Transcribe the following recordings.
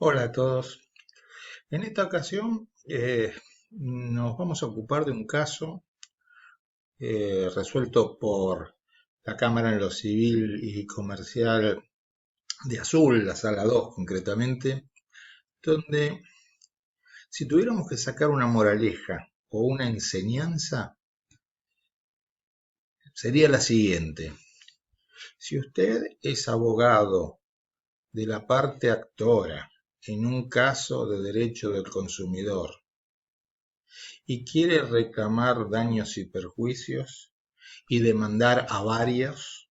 Hola a todos. En esta ocasión nos vamos a ocupar de un caso resuelto por la Cámara en lo Civil y Comercial de Azul, la Sala 2 concretamente, donde si tuviéramos que sacar una moraleja o una enseñanza, sería la siguiente. Si usted es abogado de la parte actora en un caso de derecho del consumidor, y quiere reclamar daños y perjuicios y demandar a varios,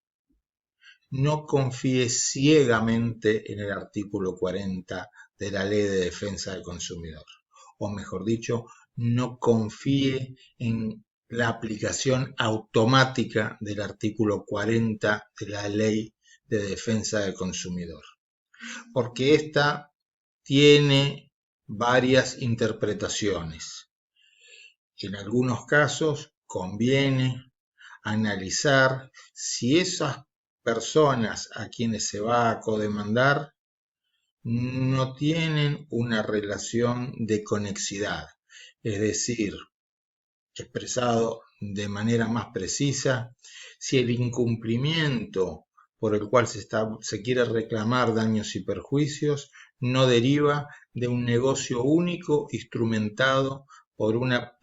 no confíe ciegamente en el artículo 40 de la Ley de Defensa del Consumidor. O mejor dicho, no confíe en la aplicación automática del artículo 40 de la Ley de Defensa del Consumidor. Porque esta tiene varias interpretaciones. En algunos casos conviene analizar si esas personas a quienes se va a codemandar no tienen una relación de conexidad, es decir, expresado de manera más precisa, si el incumplimiento por el cual se quiere reclamar daños y perjuicios no deriva de un negocio único instrumentado por una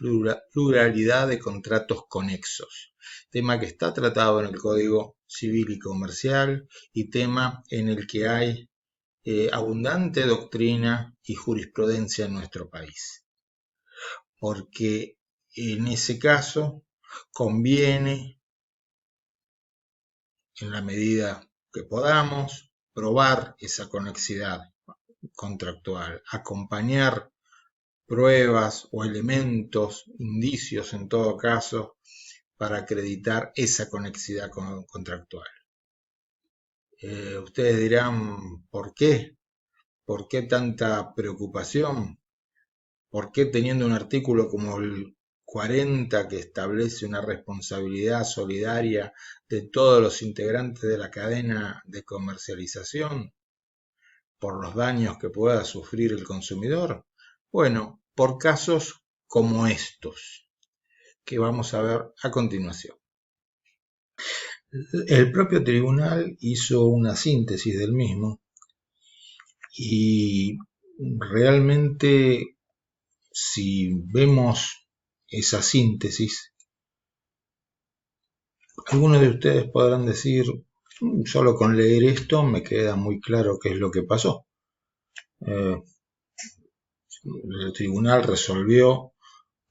pluralidad de contratos conexos, tema que está tratado en el Código Civil y Comercial y tema en el que hay abundante doctrina y jurisprudencia en nuestro país. Porque en ese caso conviene, en la medida que podamos, probar esa conexidad contractual, acompañar pruebas o elementos, indicios en todo caso, para acreditar esa conexidad contractual. Ustedes dirán, ¿por qué? ¿Por qué tanta preocupación? ¿Por qué teniendo un artículo como el 40 que establece una responsabilidad solidaria de todos los integrantes de la cadena de comercialización por los daños que pueda sufrir el consumidor? Bueno, por casos como estos que vamos a ver a continuación. El propio tribunal hizo una síntesis del mismo y realmente si vemos esa síntesis, algunos de ustedes podrán decir, solo con leer esto me queda muy claro qué es lo que pasó. El tribunal resolvió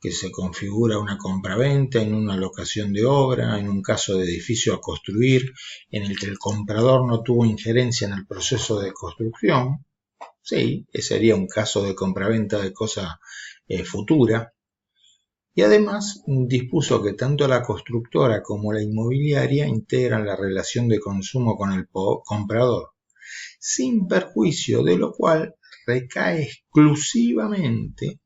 que se configura una compraventa en una locación de obra, en un caso de edificio a construir, en el que el comprador no tuvo injerencia en el proceso de construcción. Sí, ese sería un caso de compraventa de cosa futura. Y además dispuso que tanto la constructora como la inmobiliaria integran la relación de consumo con el comprador, sin perjuicio de lo cual recae exclusivamente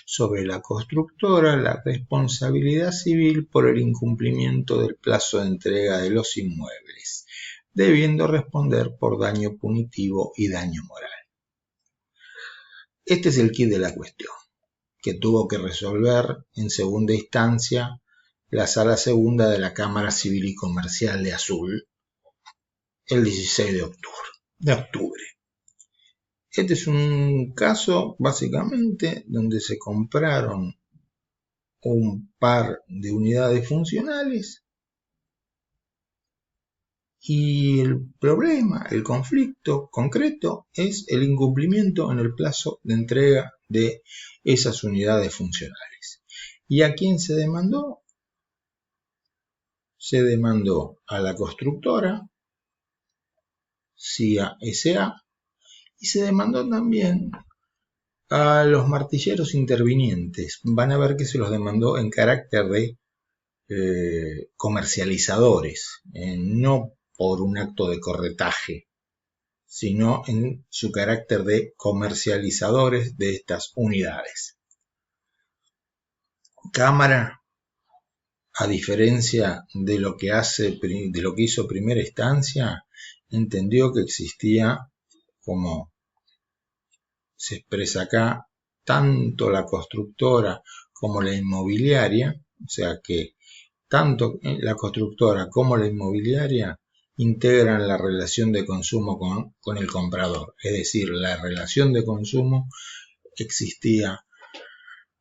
sobre la constructora la responsabilidad civil por el incumplimiento del plazo de entrega de los inmuebles, debiendo responder por daño punitivo y daño moral. Este es el quid de la cuestión, que tuvo que resolver en segunda instancia la Sala Segunda de la Cámara Civil y Comercial de Azul el 16 de octubre. Este es un caso básicamente donde se compraron un par de unidades funcionales y el problema, el conflicto concreto es el incumplimiento en el plazo de entrega de esas unidades funcionales. ¿Y a quién se demandó? Se demandó a la constructora, CIA S.A., y se demandó también a los martilleros intervinientes. Van a ver que se los demandó en carácter de comercializadores, no por un acto de corretaje, sino en su carácter de comercializadores de estas unidades. Cámara a diferencia de lo que hizo primera instancia, entendió que existía, como se expresa acá, tanto la constructora como la inmobiliaria, o sea que tanto la constructora como la inmobiliaria integran la relación de consumo con el comprador. Es decir, la relación de consumo existía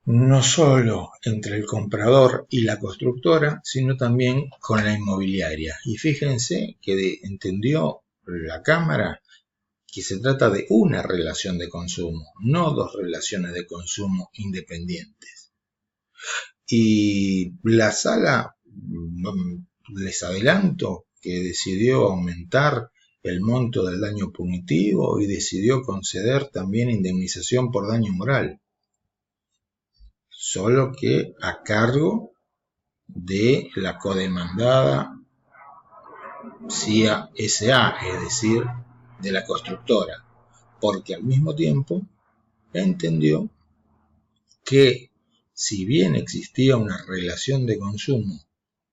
no solo entre el comprador y la constructora, sino también con la inmobiliaria. Y fíjense que entendió la Cámara que se trata de una relación de consumo, no dos relaciones de consumo independientes. Y la sala, les adelanto, que decidió aumentar el monto del daño punitivo y decidió conceder también indemnización por daño moral, solo que a cargo de la codemandada CIA SA, es decir, de la constructora, porque al mismo tiempo entendió que si bien existía una relación de consumo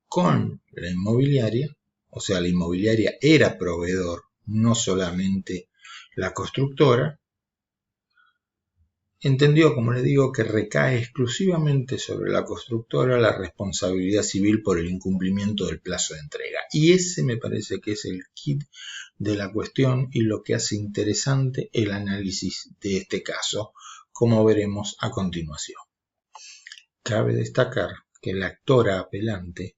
con la inmobiliaria, o sea, la inmobiliaria era proveedor, no solamente la constructora, entendió, como les digo, que recae exclusivamente sobre la constructora la responsabilidad civil por el incumplimiento del plazo de entrega. Y ese me parece que es el kit de la cuestión y lo que hace interesante el análisis de este caso, como veremos a continuación. Cabe destacar que la actora apelante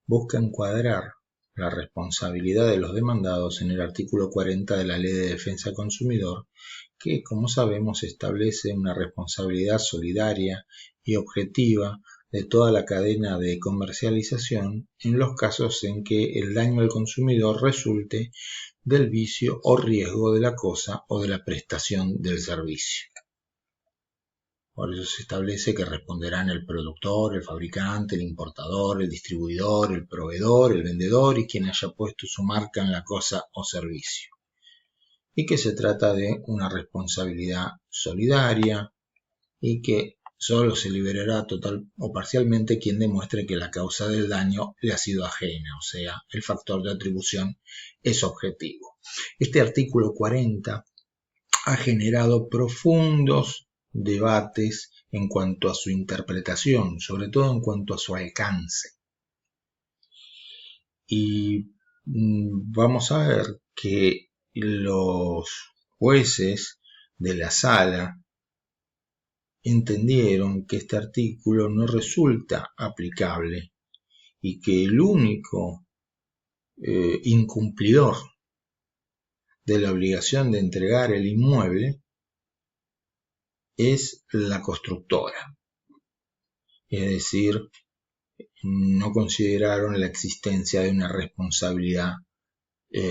busca encuadrar la responsabilidad de los demandados en el artículo 40 de la Ley de Defensa del Consumidor, que, como sabemos, establece una responsabilidad solidaria y objetiva de toda la cadena de comercialización en los casos en que el daño al consumidor resulte del vicio o riesgo de la cosa o de la prestación del servicio. Por eso se establece que responderán el productor, el fabricante, el importador, el distribuidor, el proveedor, el vendedor y quien haya puesto su marca en la cosa o servicio. Y que se trata de una responsabilidad solidaria y que solo se liberará total o parcialmente quien demuestre que la causa del daño le ha sido ajena, o sea, el factor de atribución es objetivo. Este artículo 40 ha generado profundos debates en cuanto a su interpretación, sobre todo en cuanto a su alcance. Y vamos a ver que los jueces de la sala entendieron que este artículo no resulta aplicable y que el único incumplidor de la obligación de entregar el inmueble es la constructora. Es decir, no consideraron la existencia de una responsabilidad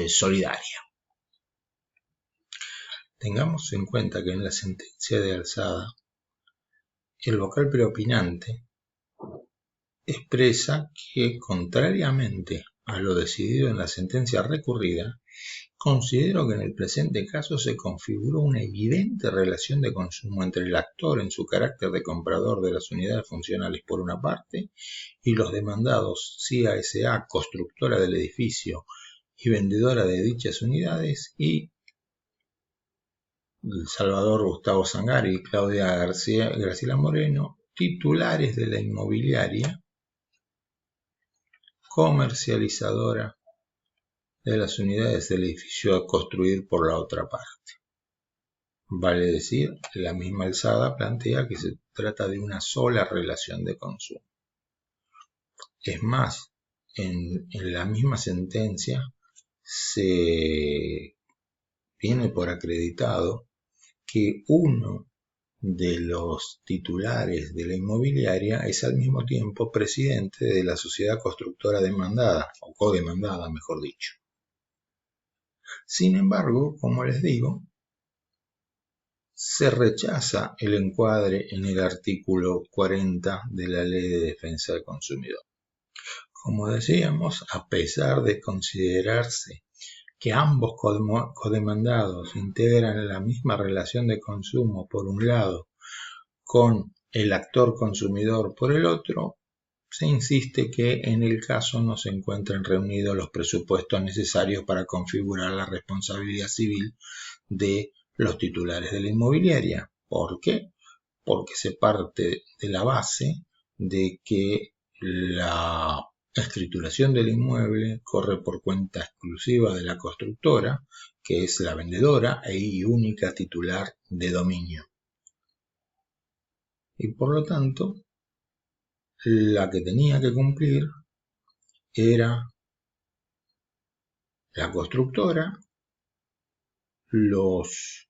solidaria. Tengamos en cuenta que en la sentencia de alzada, el vocal preopinante expresa que, contrariamente a lo decidido en la sentencia recurrida, considero que en el presente caso se configuró una evidente relación de consumo entre el actor en su carácter de comprador de las unidades funcionales por una parte y los demandados CIA S.A., constructora del edificio y vendedora de dichas unidades, y Salvador Gustavo Sangari y Claudia Graciela Moreno, titulares de la inmobiliaria comercializadora de las unidades del edificio a construir por la otra parte. Vale decir, la misma alzada plantea que se trata de una sola relación de consumo. Es más, en la misma sentencia se tiene por acreditado que uno de los titulares de la inmobiliaria es al mismo tiempo presidente de la sociedad constructora demandada, o codemandada, mejor dicho. Sin embargo, como les digo, se rechaza el encuadre en el artículo 40 de la Ley de Defensa del Consumidor. Como decíamos, a pesar de considerarse que ambos codemandados integran la misma relación de consumo por un lado con el actor consumidor por el otro, se insiste que en el caso no se encuentren reunidos los presupuestos necesarios para configurar la responsabilidad civil de los titulares de la inmobiliaria. ¿Por qué? Porque se parte de la base de que la escrituración del inmueble corre por cuenta exclusiva de la constructora, que es la vendedora y única titular de dominio. Y por lo tanto, la que tenía que cumplir era la constructora. Los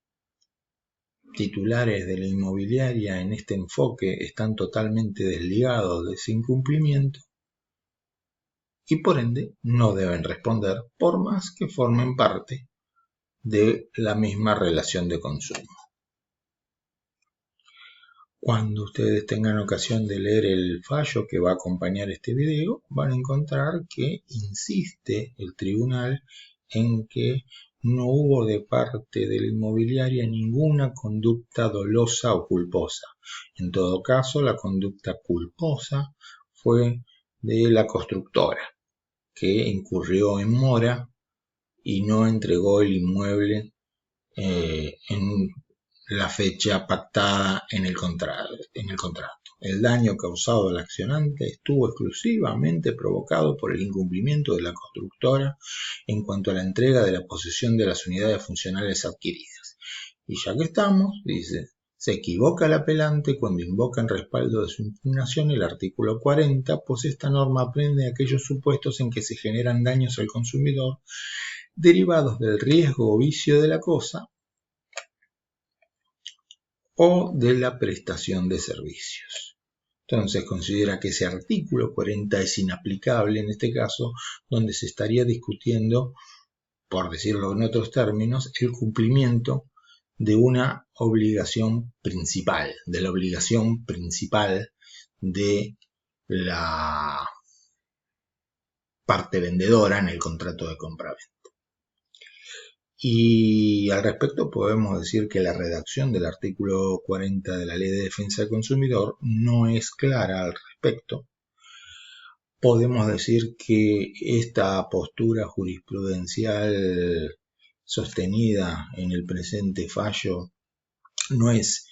titulares de la inmobiliaria en este enfoque están totalmente desligados de ese incumplimiento y por ende no deben responder por más que formen parte de la misma relación de consumo. Cuando ustedes tengan ocasión de leer el fallo que va a acompañar este video, van a encontrar que insiste el tribunal en que no hubo de parte de la inmobiliaria ninguna conducta dolosa o culposa. En todo caso, la conducta culposa fue de la constructora, que incurrió en mora y no entregó el inmueble en la fecha pactada en el contrato. El daño causado al accionante estuvo exclusivamente provocado por el incumplimiento de la constructora en cuanto a la entrega de la posesión de las unidades funcionales adquiridas. Y ya que estamos, dice, se equivoca el apelante cuando invoca en respaldo de su impugnación el artículo 40, pues esta norma prende aquellos supuestos en que se generan daños al consumidor derivados del riesgo o vicio de la cosa o de la prestación de servicios. Entonces considera que ese artículo 40 es inaplicable en este caso, donde se estaría discutiendo, por decirlo en otros términos, el cumplimiento de una obligación principal, de la obligación principal de la parte vendedora en el contrato de compraventa. Y al respecto podemos decir que la redacción del artículo 40 de la Ley de Defensa del Consumidor no es clara al respecto. Podemos decir que esta postura jurisprudencial sostenida en el presente fallo no es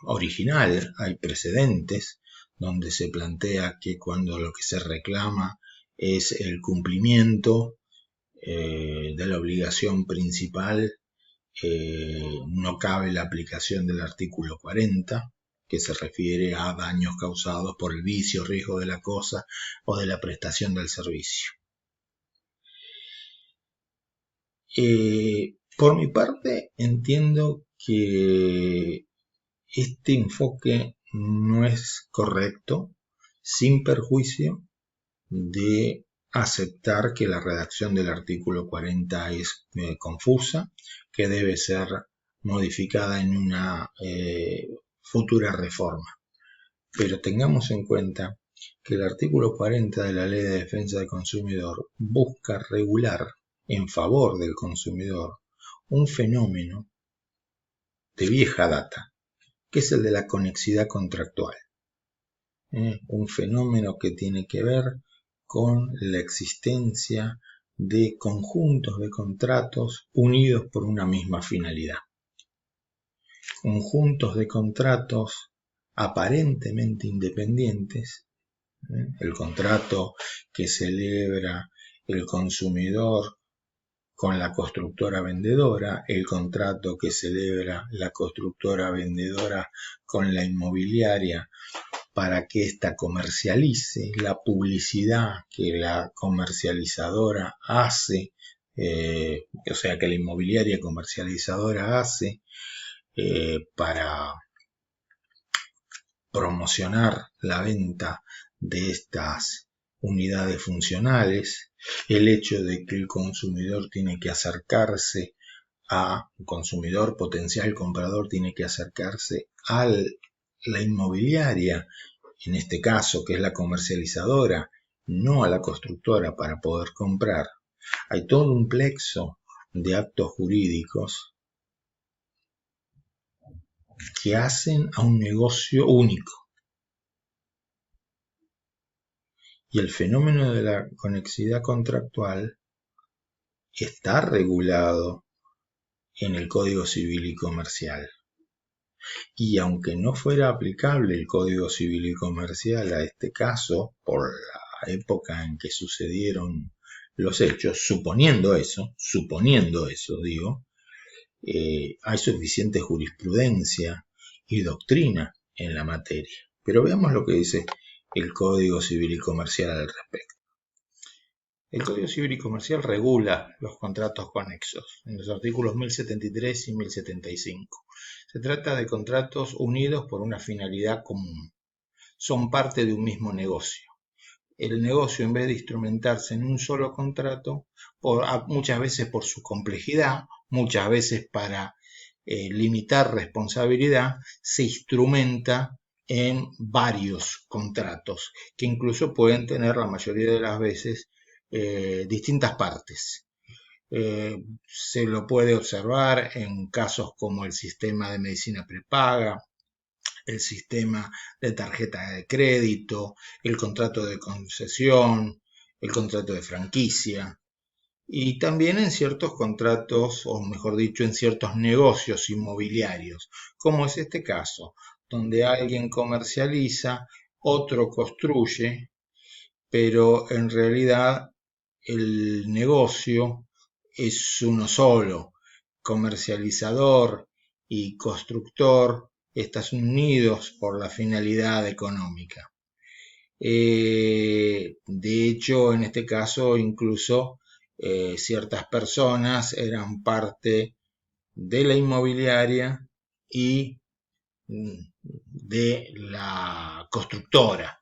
original. Hay precedentes donde se plantea que cuando lo que se reclama es el cumplimiento de la obligación principal, no cabe la aplicación del artículo 40, que se refiere a daños causados por el vicio, riesgo de la cosa o de la prestación del servicio. Por mi parte, entiendo que este enfoque no es correcto, sin perjuicio de aceptar que la redacción del artículo 40 es confusa, que debe ser modificada en una futura reforma. Pero tengamos en cuenta que el artículo 40 de la Ley de Defensa del Consumidor busca regular en favor del consumidor un fenómeno de vieja data, que es el de la conexidad contractual. Un fenómeno que tiene que ver con la existencia de conjuntos de contratos unidos por una misma finalidad. Conjuntos de contratos aparentemente independientes, el contrato que celebra el consumidor con la constructora vendedora, el contrato que celebra la constructora vendedora con la inmobiliaria para que ésta comercialice, la publicidad que la comercializadora hace, o sea que la inmobiliaria comercializadora hace para promocionar la venta de estas unidades funcionales, el hecho de que el consumidor tiene que acercarse un consumidor potencial comprador tiene que acercarse a la inmobiliaria, en este caso que es la comercializadora, no a la constructora para poder comprar. Hay todo un plexo de actos jurídicos que hacen a un negocio único. Y el fenómeno de la conexidad contractual está regulado en el Código Civil y Comercial. Y aunque no fuera aplicable el Código Civil y Comercial a este caso, por la época en que sucedieron los hechos, suponiendo eso digo, hay suficiente jurisprudencia y doctrina en la materia. Pero veamos lo que dice el Código Civil y Comercial al respecto. El Código Civil y Comercial regula los contratos conexos en los artículos 1073 y 1075. Se trata de contratos unidos por una finalidad común. Son parte de un mismo negocio. El negocio, en vez de instrumentarse en un solo contrato, muchas veces por su complejidad, muchas veces para limitar responsabilidad, se instrumenta en varios contratos, que incluso pueden tener la mayoría de las veces distintas partes. Se lo puede observar en casos como el sistema de medicina prepaga, el sistema de tarjeta de crédito, el contrato de concesión, el contrato de franquicia, y también en ciertos contratos, o mejor dicho, en ciertos negocios inmobiliarios, como es este caso, donde alguien comercializa, otro construye, pero en realidad el negocio es uno solo. Comercializador y constructor están unidos por la finalidad económica. De hecho, en este caso, incluso ciertas personas eran parte de la inmobiliaria y de la constructora.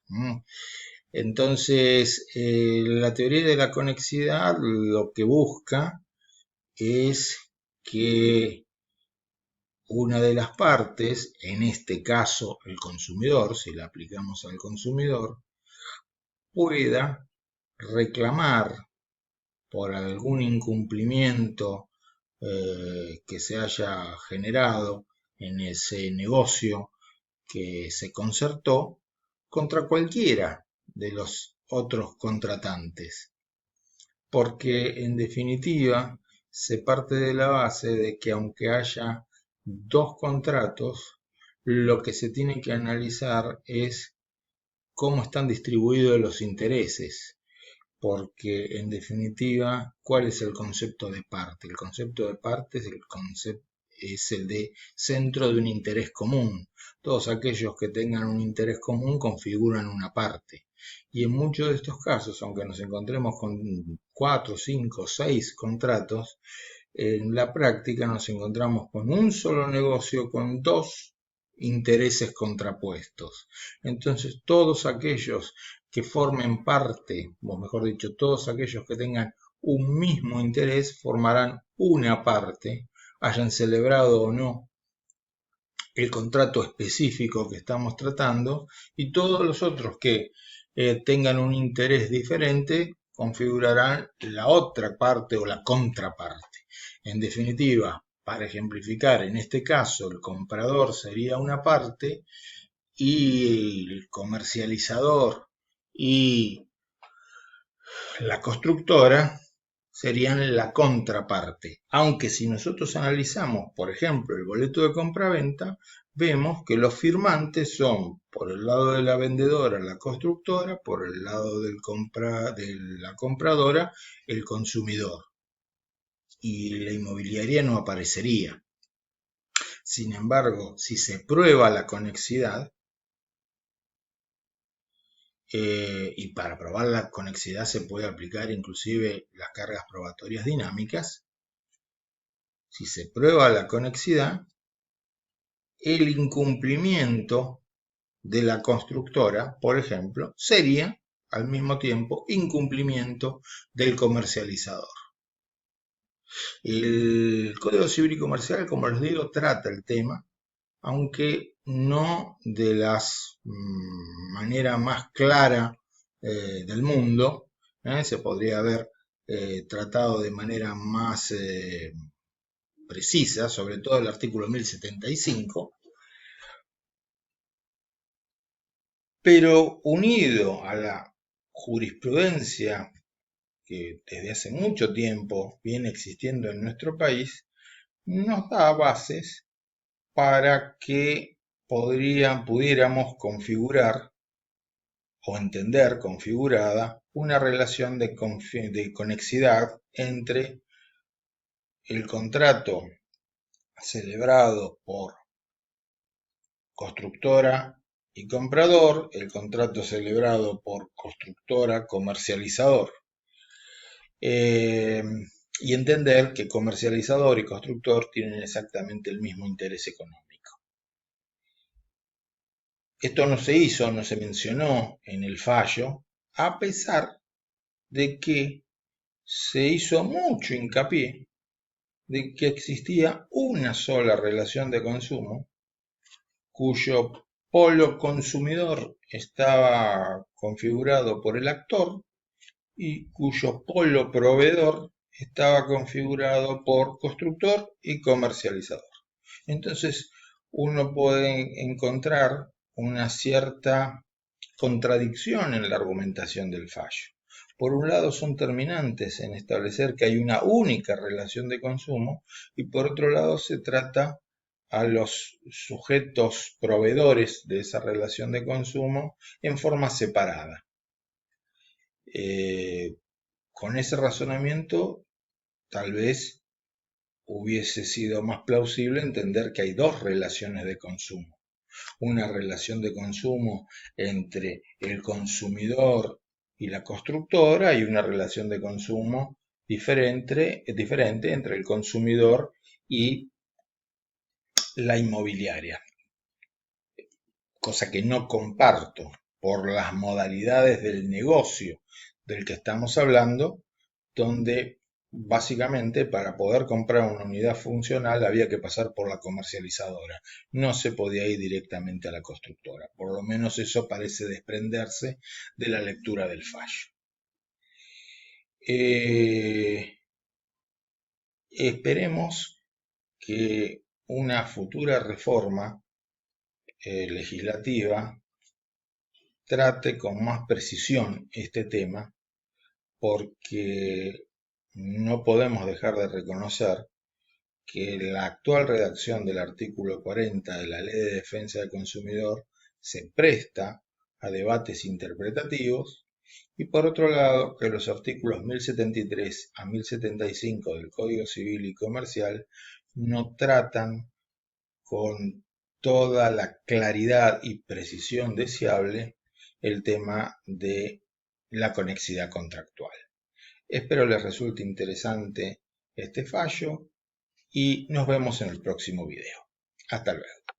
Entonces, la teoría de la conexidad lo que busca es que una de las partes, en este caso el consumidor, si la aplicamos al consumidor, pueda reclamar por algún incumplimiento que se haya generado en ese negocio que se concertó contra cualquiera de los otros contratantes, porque en definitiva se parte de la base de que aunque haya dos contratos, lo que se tiene que analizar es cómo están distribuidos los intereses, porque en definitiva, ¿cuál es el concepto de parte? El concepto de parte es el de centro de un interés común. Todos aquellos que tengan un interés común configuran una parte. Y en muchos de estos casos, aunque nos encontremos con 4, 5, 6 contratos, en la práctica nos encontramos con un solo negocio con dos intereses contrapuestos. Entonces, todos aquellos que formen parte, o mejor dicho, todos aquellos que tengan un mismo interés formarán una parte, hayan celebrado o no el contrato específico que estamos tratando, y todos los otros que tengan un interés diferente configurarán la otra parte o la contraparte. En definitiva, para ejemplificar, en este caso el comprador sería una parte y el comercializador y la constructora serían la contraparte. Aunque si nosotros analizamos, por ejemplo, el boleto de compraventa, vemos que los firmantes son, por el lado de la vendedora, la constructora, por el lado de la compradora, el consumidor. Y la inmobiliaria no aparecería. Sin embargo, si se prueba la conexidad, y para probar la conexidad se puede aplicar inclusive las cargas probatorias dinámicas. Si se prueba la conexidad, el incumplimiento de la constructora, por ejemplo, sería al mismo tiempo incumplimiento del comercializador. El Código Civil y Comercial, como les digo, trata el tema, aunque no de la manera más clara del mundo. Se podría haber tratado de manera más precisa, sobre todo el artículo 1075, pero unido a la jurisprudencia que desde hace mucho tiempo viene existiendo en nuestro país, nos da bases para que pudiéramos configurar o entender configurada una relación de conexidad entre el contrato celebrado por constructora y comprador, el contrato celebrado por constructora comercializador. Y entender que comercializador y constructor tienen exactamente el mismo interés económico. Esto no se hizo, no se mencionó en el fallo, a pesar de que se hizo mucho hincapié de que existía una sola relación de consumo cuyo polo consumidor estaba configurado por el actor y cuyo polo proveedor estaba configurado por constructor y comercializador. Entonces uno puede encontrar una cierta contradicción en la argumentación del fallo. Por un lado son terminantes en establecer que hay una única relación de consumo y por otro lado se trata a los sujetos proveedores de esa relación de consumo en forma separada. Con ese razonamiento tal vez hubiese sido más plausible entender que hay dos relaciones de consumo. Una relación de consumo entre el consumidor y la constructora y una relación de consumo diferente entre el consumidor y la inmobiliaria, cosa que no comparto por las modalidades del negocio del que estamos hablando, donde básicamente para poder comprar una unidad funcional había que pasar por la comercializadora, no se podía ir directamente a la constructora, por lo menos eso parece desprenderse de la lectura del fallo. Esperemos que una futura reforma legislativa trate con más precisión este tema, porque no podemos dejar de reconocer que la actual redacción del artículo 40 de la Ley de Defensa del Consumidor se presta a debates interpretativos y por otro lado que los artículos 1073 a 1075 del Código Civil y Comercial no tratan con toda la claridad y precisión deseable el tema de la conexidad contractual. Espero les resulte interesante este fallo y nos vemos en el próximo video. Hasta luego.